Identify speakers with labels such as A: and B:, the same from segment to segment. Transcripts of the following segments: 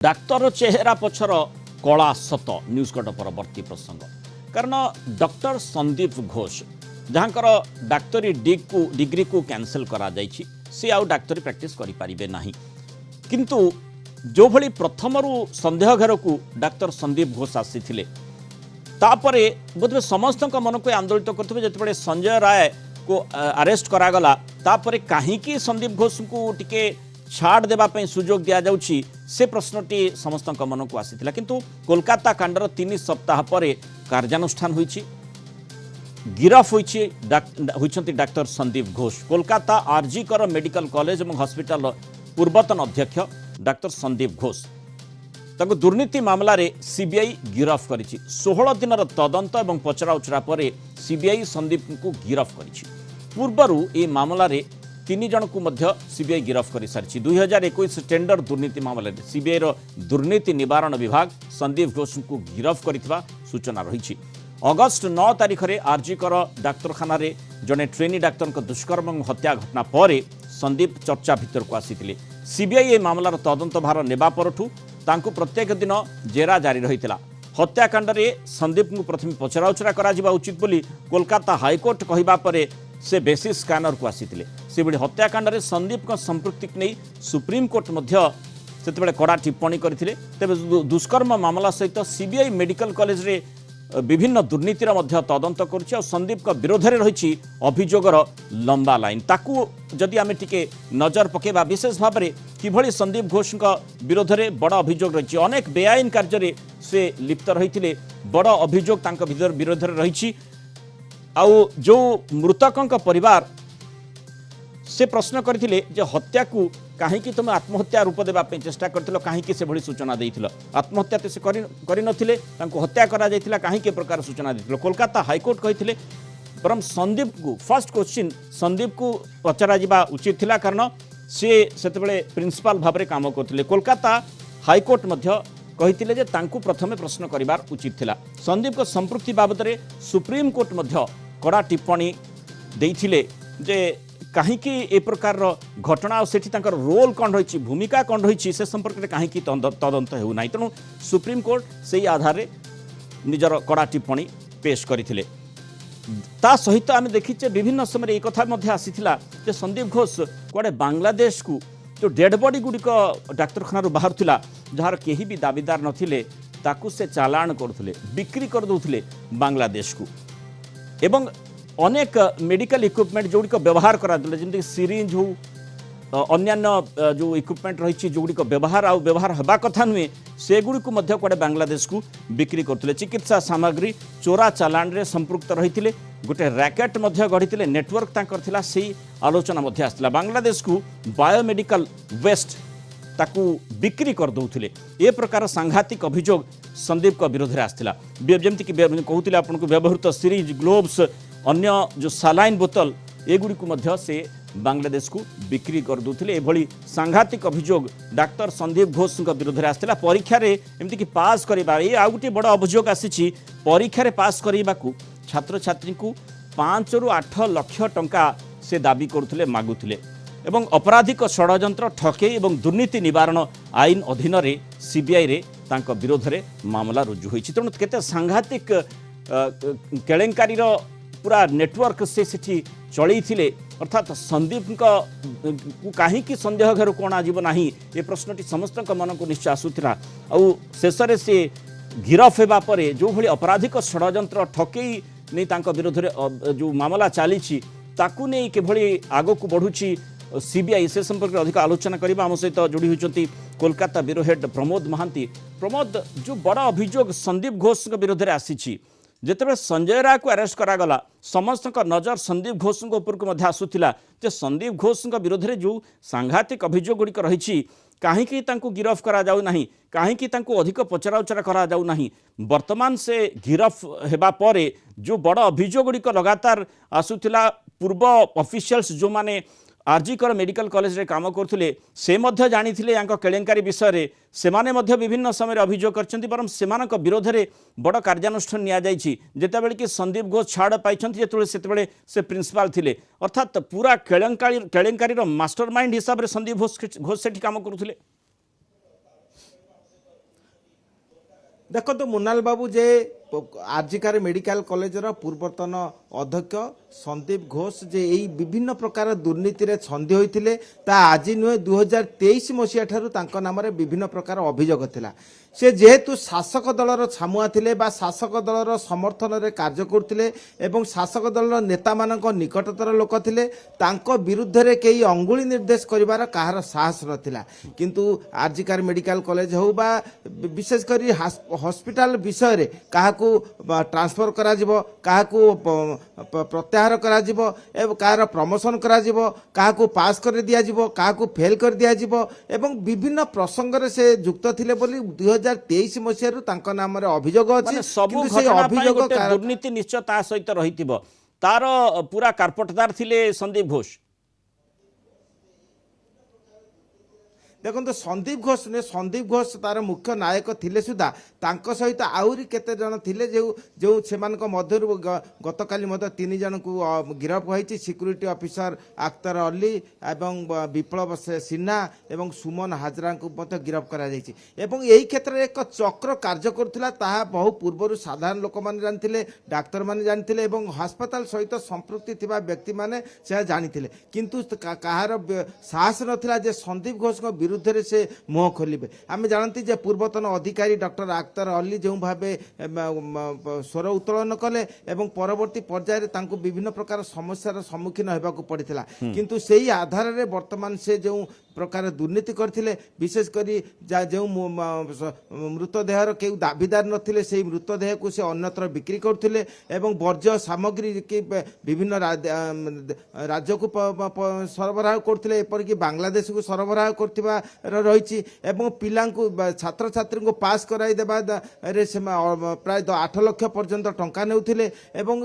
A: Doctor चेहरा पछर कला सत न्यूज कट परवर्ती प्रसंग कारण डॉक्टर संदीप घोष जहाँकर डाक्तरी डिग्री को कैंसल करा जाइछि से आउ डाक्तरी प्रैक्टिस करि परिबे नाही किंतु जो भली प्रथमरु संदेह घर को डाक्टर संदीप घोष आसीथिले तापरे बोधवे समस्त मन को आंदोलित करथिबे जेतेबेले संजय राय को अरेस्ट करागला तापरे काहीकि संदीप घोष को टिके छाड़ देवाई सुजोग दि जाउछि से प्रश्नटी समस्त मन को आसीथिला किंतु कोलकाता कांडर 3 सप्ताह पर कार्यानुष्ठान होइछि गिरफ होइछि डाक्तर संदीप घोष कोलकाता आरजी कर मेडिकल कॉलेज और हॉस्पिटल पूर्वतन अध्यक्ष डाक्तर संदीप घोष ताको दुर्नीति मामला रे सीबीआई गिरफ करिछि 16 दिनर तदंत और पचराउचरा पर सीबीआई संदीप को गिरफ करिछि पूर्वरु ए मामला रे 3 जन को मध्य सीबीआई गिरफ कर सारी 2021 टेंडर दुर्नीति मामले सीबीआई रो दुर्नीति निवारण विभाग संदीप घोष को गिरफ करितबा सूचना रही अगस्ट 9 तारिख में आरजी कर डाक्तखाना जड़े ट्रेनी डाक्तर दुष्कर्म और हत्या घटना पर संदीप चर्चा भितर को आसी सीबीआई ए मामलार तदंत भार नेबा परठू तांको प्रत्येक दिन जेरा जारी रही हत्याकांड में संदीप को प्रथम पचराउचरा करा उचित बोली कोलकाता हाईकोर्ट कहवा पर से बेसिस स्कैनर को आसीथिले से बड़ी हत्याकांड में संदीप को संपृक्ति नहीं सुप्रीम कोर्ट से कड़ा टिप्पणी करथिले तेबे दुष्कर्म मामला सहित सीबीआई मेडिकल कॉलेज रे विभिन्न दुर्नीतिर तदंत करुछि और संदीप का विरोध में रही अभियोगर लंबा लाइन ताकू जदि आमे टिके नजर पकेबा विशेष भाव में किभली संदीप घोष विरोध में बड़ अभियोग रही अनेक बेआईन कार्य से लिप्त रही बड़ अभियोग विरोध में रही आउ जो मृतकों परिवार से प्रश्न करथिले जे हत्या को कहीं तुम आत्महत्या रूप देवाई चेष्टा कर कहीं से भली सूचना देथिल आत्महत्या तो से करनथिले तांको हत्या करा जायथिला कहीं के प्रकार सूचना देथिल कोलकाता हाईकोर्ट कहिथिले परम संदीप को फर्स्ट क्वेश्चन संदीप को पचरा जिबा उचित थिला कारण से सेतेबेले प्रिंसिपल भाव में काम करथिले कोलकाता हाईकोर्ट मध्य कहिथिले जे तांको प्रथमे प्रश्न करिवार उचित थिला संदीप को संपृक्ति बाबद में सुप्रीम कोर्ट मध्य कड़ा टिप्पणी देइथिले जे कहीं ए प्रकार घटना और सेठी तांकर रोल कौन रही भूमिका कौन रही से संपर्क में कहीं तदंत होना तेणु सुप्रीम कोर्ट से आधार में निजर कड़ा टिप्पणी पेश करथिले ता सहित आम देखीचे विभिन्न समय एक कथा आसीथिला जे संदीप घोष कुआडे बांग्लादेश को जो डेड बॉडी गुड़िक डाक्तखाना बाहर थिला जार केही भी दाबीदार नथिले ताकू से चालाण करथुले बिक्री कर दउथुले बांग्लादेश को एवं अनेक मेडिकल इक्विपमेंट जोड़िक व्यवहार करा जमी सिरिंज हो अन्यान्य जो इक्विपमेंट रही जोड़िक व्यवहार आउ व्यवहार हवा कथा नुहे से गुड़ी को कड़े बांग्लादेश को बिक्री करते चिकित्सा सामग्री चोरा चालाण रे संपृक्त रही गोटे रैकेट गढ़ी नेटवर्क तांकर थिला से आलोचना आसला बांग्लादेश को बायोमेडिकल वेस्ट ताकू बिक्री कर दउथिले ए प्रकार सांघातिक अभियोग संदीप का विरोध में आसला जमती कहते आपको व्यवहृत सिरिंज ग्लोव्स अन्य जो सालाइन बोतल एगुड़ी से बांग्लादेश को बिक्री कर दूसरे एभली सांघातिक अभियोग डाक्तर संदीप घोष विरोध में आसला परीक्षा एमती पास करवा ये आउ गोटे बड़ अभियोग आसी परीक्षा पास करने को छात्र छात्री को 5 ରୁ 8 लाख टंका से दाबी करुले मागुले एवं आपराधिक षड्यंत्र ठकेई और दुर्नीति निवारण आईन अधीन रे सीबीआई रे तांको विरोध में मामला रुजु होइछि तेणु केते सांघातिक केलेंकारी पूरा नेटवर्क से सेठी चलई थिले अर्थात संदीप को कहीं संदेह घर कौन आजीव ना ये प्रश्नटी समस्त मन को निश्चय आसूला आउ शेष से गिरफ होगा पर जो भली आपराधिक षड्यंत्र ठकेई नहीं तांको विरोध में जो मामला चली ताकू नहीं किभली आग को बढ़ुची सीबीआई से संपर्क में अधिक आलोचना करबा आम सहित जोड़ी होती कोलकाता ब्यूरो हेड प्रमोद महांती प्रमोद जो बड़ अभियोग संदीप घोष विरोध में आसी जिते संजय राय को अरेस्ट करागला समस्त नजर संदीप घोष उपर आसूला संदीप घोष विरोध में जो सांघातिक अभियोग गुड़िक रही कहीं गिरफ करा जाऊ नहीं कहीं अधिक पचराउचरा करा जाऊ नहीं वर्तमान से गिरफ हेबा पर जो बड़ अभियोग गुड़िक लगातार आसूला पूर्व ऑफिशियल्स जो माने आरजी कर मेडिकल कॉलेज रे काम करथुले से मध्य जानिथिले यांको केलेंकारी विषय रे सेमाने मध्य विभिन्न समय अभियोग करछन्ति परम सेमानक विरोध रे बड़ कार्यानुष्ठान निया जाइछि जेतेबेले कि संदीप घोष छाड़ पाइछन्ति जेतेबेले सेतेबेले से प्रिंसिपल थिले अर्थात पूरा केलेंकारी रो मास्टरमाइंड हिसाब रे संदीप घोष सेठी काम करथुले।
B: ଦେଖନ୍ତୁ ମୁନାଲ ବାବୁ ଯେ ଆଜିକାର ମେଡିକାଲ କଲେଜର ପୂର୍ବତନ ଅଧ୍ୟକ୍ଷ ସନ୍ଦୀପ ଘୋଷ ଯେ ଏଇ ବିଭିନ୍ନ ପ୍ରକାର ଦୁର୍ନୀତିରେ ଛନ୍ଦି ହୋଇଥିଲେ ତା ଆଜି ନୁହେଁ 2023 ମସିହା ଠାରୁ ତାଙ୍କ ନାମରେ ବିଭିନ୍ନ ପ୍ରକାର ଅଭିଯୋଗ ଥିଲା। ସେ ଯେହେତୁ ଶାସକ ଦଳର ଛାମୁଆ ଥିଲେ ବା ଶାସକ ଦଳର ସମର୍ଥନରେ କାର୍ଯ୍ୟ କରୁଥିଲେ ଏବଂ ଶାସକ ଦଳର ନେତାମାନଙ୍କ ନିକଟତର ଲୋକ ଥିଲେ ତାଙ୍କ ବିରୁଦ୍ଧରେ କେହି ଅଙ୍ଗୁଳି ନିର୍ଦ୍ଦେଶ କରିବାର କାହାର ସାହସ ନଥିଲା। କିନ୍ତୁ ଆଜିକାର ମେଡିକାଲ କଲେଜ ହେଉ ବା ବିଶେଷ କରି ହସ୍ପିଟାଲ ବିଷୟରେ କାହାକୁ ଟ୍ରାନ୍ସଫର କରାଯିବ, କାହାକୁ ପ୍ରତ୍ୟାହାର କରାଯିବ ଏବଂ କାହାର ପ୍ରମୋଶନ କରାଯିବ, କାହାକୁ ପାସ୍ କରି ଦିଆଯିବ, କାହାକୁ ଫେଲ୍ କରି ଦିଆଯିବ ଏବଂ ବିଭିନ୍ନ ପ୍ରସଙ୍ଗରେ ସେ ଯୁକ୍ତ ଥିଲେ ବୋଲି 2023 ମସିହାରୁ ତାଙ୍କ ନାମରେ ଅଭିଯୋଗ ଅଛି।
A: ମାନେ ସବୁ
B: କିନ୍ତୁ ସେଇ
A: ଘଟଣା ପାଇଁ
B: ଅଭିଯୋଗ
A: ଗୋଟେ ଦୁର୍ନୀତି ନିଶ୍ଚୟ ତା ସହିତ ରହିଥିବ। ତାର ପୁରା କାର୍ପଟଦାର ଥିଲେ ସନ୍ଦୀପ ଘୋଷ।
B: ଦେଖନ୍ତୁ ସନ୍ଦୀପ ଘୋଷ ନୁହେଁ, ସନ୍ଦୀପ ଘୋଷ ତାର ମୁଖ୍ୟ ନାୟକ ଥିଲେ ସୁଦ୍ଧା ତାଙ୍କ ସହିତ ଆହୁରି କେତେ ଜଣ ଥିଲେ ଯେଉଁ ସେମାନଙ୍କ ମଧ୍ୟରୁ ଗତକାଲି ମଧ୍ୟ 3 ଜଣଙ୍କୁ ଗିରଫ ହୋଇଛି। ସିକ୍ୟୁରିଟି ଅଫିସର ଆକ୍ତର ଅଲି ଏବଂ ବିପ୍ଳବ ସିହ୍ନା ଏବଂ ସୁମନ ହାଜରାଙ୍କୁ ମଧ୍ୟ ଗିରଫ କରାଯାଇଛି ଏବଂ ଏହି କ୍ଷେତ୍ରରେ ଏକ ଚକ୍ର କାର୍ଯ୍ୟ କରୁଥିଲା ତାହା ବହୁ ପୂର୍ବରୁ ସାଧାରଣ ଲୋକମାନେ ଜାଣିଥିଲେ, ଡାକ୍ତରମାନେ ଜାଣିଥିଲେ ଏବଂ ହସ୍ପିଟାଲ ସହିତ ସମ୍ପୃକ୍ତି ଥିବା ବ୍ୟକ୍ତିମାନେ ସେ ଜାଣିଥିଲେ। କିନ୍ତୁ କାହାର ସାହସ ନଥିଲା ଯେ ସନ୍ଦୀପ ଘୋଷଙ୍କ ବିରୁଦ୍ଧରେ ସେ ମୁହଁ ଖୋଲିବେ। ଆମେ ଜାଣନ୍ତି ଯେ ପୂର୍ବତନ ଅଧିକାରୀ ଡକ୍ଟର ଆକ୍ତର ଅଲି ଯେଉଁ ଭାବେ ସ୍ୱର ଉତ୍ତୋଳନ କଲେ ଏବଂ ପରବର୍ତ୍ତୀ ପର୍ଯ୍ୟାୟରେ ତାଙ୍କୁ ବିଭିନ୍ନ ପ୍ରକାର ସମସ୍ୟାର ସମ୍ମୁଖୀନ ହେବାକୁ ପଡ଼ିଥିଲା। କିନ୍ତୁ ସେହି ଆଧାରରେ ବର୍ତ୍ତମାନ ସେ ଯେଉଁ ପ୍ରକାର ଦୁର୍ନୀତି କରିଥିଲେ, ବିଶେଷ କରି ଯେଉଁ ମୃତଦେହର କେଉଁ ଦାବିଦାର ନଥିଲେ ସେହି ମୃତଦେହକୁ ସେ ଅନ୍ୟତ୍ର ବିକ୍ରି କରୁଥିଲେ ଏବଂ ବର୍ଜ୍ୟ ସାମଗ୍ରୀ ବିଭିନ୍ନ ରାଜ୍ୟକୁ ସରବରାହ କରୁଥିଲେ, ଏପରିକି ବାଂଲାଦେଶକୁ ସରବରାହ କରୁଥିବା ରହିଛି ଏବଂ ପିଲାଙ୍କୁ ଛାତ୍ରଛାତ୍ରୀଙ୍କୁ ପାସ୍ କରାଇ ଦେବାରେ ସେ ପ୍ରାୟ 8 ଲକ୍ଷ ପର୍ଯ୍ୟନ୍ତ ଟଙ୍କା ନେଉଥିଲେ ଏବଂ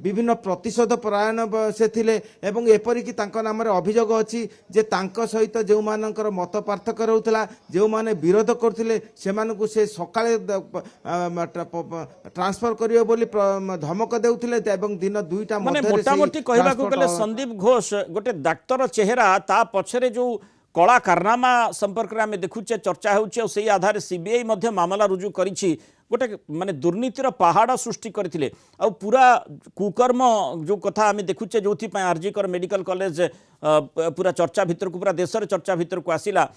B: ବିଭିନ୍ନ ପ୍ରତିଶୋଧ ପରାୟଣ ସେ ଥିଲେ ଏବଂ ଏପରିକି ତାଙ୍କ ନାମରେ ଅଭିଯୋଗ ଅଛି ଯେ ତାଙ୍କ ସହିତ ଯେଉଁମାନଙ୍କର ମତ ପାର୍ଥକ୍ୟ ରହୁଥିଲା, ଯେଉଁମାନେ ବିରୋଧ କରୁଥିଲେ ସେମାନଙ୍କୁ ସେ ସକାଳେ ଟ୍ରାନ୍ସଫର କରିବେ ବୋଲି ଧମକ ଦେଉଥିଲେ ଏବଂ ଦିନ 2ଟା
A: ମାନେ ମୋଟାମୋଟି କହିବାକୁ ଗଲେ ସନ୍ଦୀପ ଘୋଷ ଗୋଟେ ଡାକ୍ତର ଚେହେରା, ତା ପଛରେ ଯେଉଁ କଳା କାରନାମା संपर्क में देखुचे चर्चा होई आधार सीबीआई मामला रुजु करिछि गोटे माने दुर्नीतिर पहाड़ सृष्टि करथिले आ पूरा कुकर्म जो कथा आम देखुचे जो आरजीकर मेडिकल कॉलेज पूरा चर्चा भितर को पूरा देशर चर्चा भितर को आसिला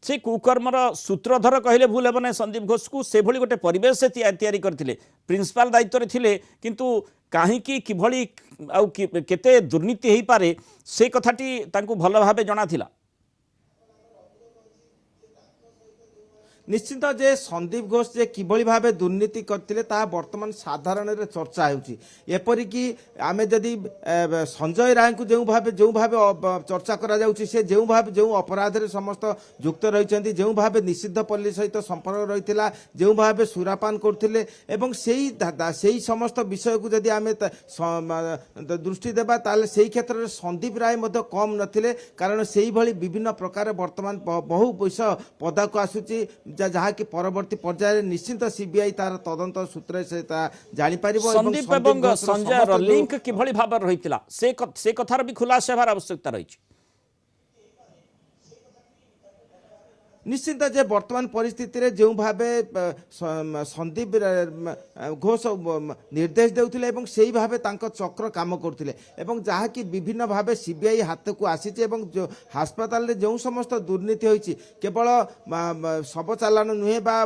A: से कुकर्मर सूत्रधर कहले भूल हेब ना संदीप घोष को से भली गोटे परिवेश से तैयारी करथिले प्रिंसिपाल दायित्व रे थिले किंतु काहींकी किभली आ केते दुर्नीति हेई पारे से कथाटी तांको भल भाबे जणा थिला।
B: निश्चित जे संदीप घोष जे किभली भावे दुर्नीति करथिले ता वर्तमान साधारण रे चर्चा होउची एपरिकी आमे जदि संजय राय को जो भावे चर्चा करा जाउची से जो भावे जो अपराध रे समस्त युक्त रहिचंती जो भावे निषिद्ध पल्ली सहित संपर्क रहितिला जो भावे सुरापान करथिले एवं सेही समस्त विषय को जदि आमे दृष्टि देबा ताले सेही क्षेत्र रे संदीप राय मध्य कम नथिले कारण सेही भली विभिन्न प्रकार वर्तमान बहु विषय पदा को आसुची जहाँ कि परवर्ती पर्याय निश्चित सीबीआई तार तदंत सूत्र से जानी पारिबो
A: संदीप एवं संजय लिंक किभली भाव रहितिला से कथार भी खुलासा हेबार आवश्यकता रही।
B: निश्चित जे वर्तमान परिस्थिति रे जो भावे संदीप घोष निर्देश देउथिले एवं सेही भावे तांको चक्र काम करथिले एवं जहाँ कि विभिन्न भावे सीबीआई हाथ को आसीचे एवं जो अस्पताल रे जो समस्त दुर्नीति होईची केवल सब चालान नुहे बा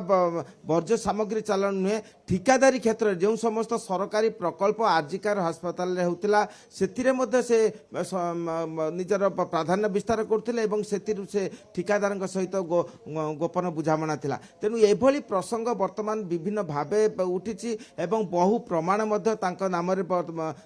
B: वर्ज्य सामग्री चालान नुहे ठिकादारी क्षेत्र जो समस्त सरकारी प्रकल्प आरजीकर अस्पताल रे होतिला सेतिरे मध्ये से निजर प्राधान्य विस्तार करथिले एवं सेतिरु से ठिकादारଙ୍କ सहित गोपन बुझामणा थिला तेणु एभली प्रसंग वर्तमान विभिन्न भावे उठिछि एवं बहु प्रमाण मध्ये तांको नाम रे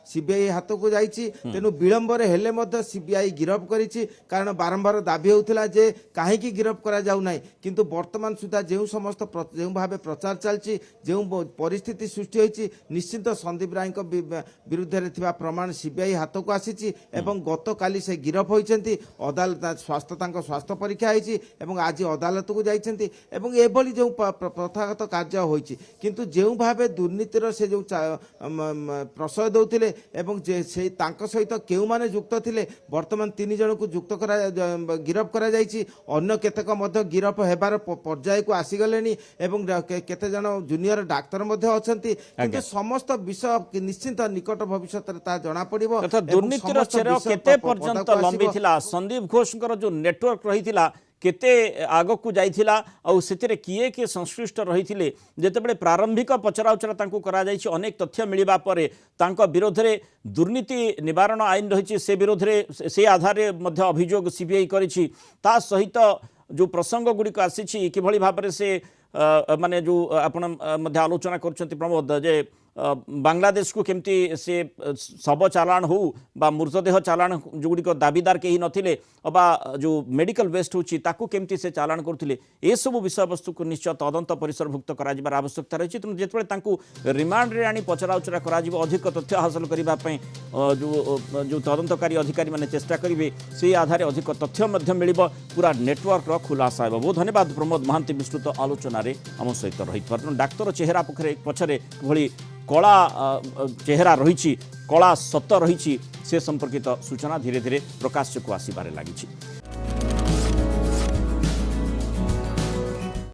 B: सीबीआई हाथ को जाइछि तेणु विलंब रे हेले मध्ये सीबीआई गिरफ करिछि कारण बारंबार दाबी होउथिला जे काहे की गिरफ करा जाउ नै किंतु वर्तमान सुधा जे समस्त जे भावे प्रचार चलछि जे परिस्थिति सृष्टि होइछि निश्चित संदीप राय विरुद्ध रे थिबा प्रमाण सीबीआई हाथ को आसीछि एवं गत काली से गिरफ होइछन्ति अदालत स्वास्थ्य तांको स्वास्थ्य परीक्षा होइछि एवं आज ଅଦାଲତକୁ ଯାଇଛନ୍ତି ଏବଂ ଏଭଳି ଯେଉଁ ପ୍ରଥାଗତ କାର୍ଯ୍ୟ ହୋଇଛି କିନ୍ତୁ ଯେଉଁ ଭାବେ ଦୁର୍ନୀତିର ସେ ଯେଉଁ ପ୍ରଶୟ ଦେଉଥିଲେ ଏବଂ ଯେ ସେଇ ତାଙ୍କ ସହିତ କେଉଁମାନେ ଯୁକ୍ତ ଥିଲେ ବର୍ତ୍ତମାନ 3 ଜଣଙ୍କୁ ଗିରଫ କରାଯାଇଛି ଅନ୍ୟ କେତେକ ମଧ୍ୟ ଗିରଫ ହେବାର ପର୍ଯ୍ୟାୟକୁ ଆସିଗଲେଣି ଏବଂ କେତେ ଜଣ ଜୁନିୟର ଡାକ୍ତର ମଧ୍ୟ ଅଛନ୍ତି କିନ୍ତୁ ସମସ୍ତ ବିଷୟ ନିଶ୍ଚିତ ନିକଟ ଭବିଷ୍ୟତରେ ତାହା ଜଣାପଡ଼ିବ।
A: ଦୁର୍ନୀତିର ଚେର କେତେ ପର୍ଯ୍ୟନ୍ତ ଲମ୍ବିଥିଲା ସନ୍ଦୀପ ଘୋଷଙ୍କର ଯେଉଁ ନେଟୱାର୍କ ରହିଥିଲା କେତେ ଆଗକୁ ଯାଇଥିଲା ଆଉ ସେଥିରେ କିଏ କିଏ ସଂଶ୍ଳିଷ୍ଟ ରହିଥିଲେ ଯେତେବେଳେ ପ୍ରାରମ୍ଭିକ ପଚରାଉଚରା ତାଙ୍କୁ କରାଯାଇଛି ଅନେକ ତଥ୍ୟ ମିଳିବା ପରେ ତାଙ୍କ ବିରୋଧରେ ଦୁର୍ନୀତି ନିବାରଣ ଆଇନ ରହିଛି ସେ ବିରୋଧରେ ସେ ଆଧାରରେ ମଧ୍ୟ ଅଭିଯୋଗ ସିବିଆଇ କରିଛି ତା ସହିତ ଯେଉଁ ପ୍ରସଙ୍ଗ ଗୁଡ଼ିକ ଆସିଛି କିଭଳି ଭାବରେ ସେ ମାନେ ଯେଉଁ ଆପଣ ମଧ୍ୟ ଆଲୋଚନା କରୁଛନ୍ତି ପ୍ରମୋଦ ଯେ बांग्लादेश को केमती से शव चालाण हो बा मृतदेह चालाण जो गुड़िक दाबीदार कहीं नथिले अबा जो मेडिकल वेस्ट होची ताकू केमती से चालाण करथिले ए सब विषय वस्तु को निश्चय तदंत परिसरभुक्त कराजिबार आवश्यकता रही तेणु जेतबे तांकू रिमांड रे आनी पचराउचरा कराजिबो अधिक तथ्य हासिल करिबा पई जो तदंतकारी अधिकारी माने चेष्टा करिवे से आधार अधिक तथ्य मध्य मिलिबो पूरा नेटवर्क रो खुलासा हेबो। बहुत धन्यवाद प्रमोद महांती विस्तृत आलोचना रे आम सहित रही डाक्तर चेहरा पछरे भली कला चेहरा रही कला सत रही से संपर्कित सूचना धीरे धीरे प्रकाश को आसबार लगी।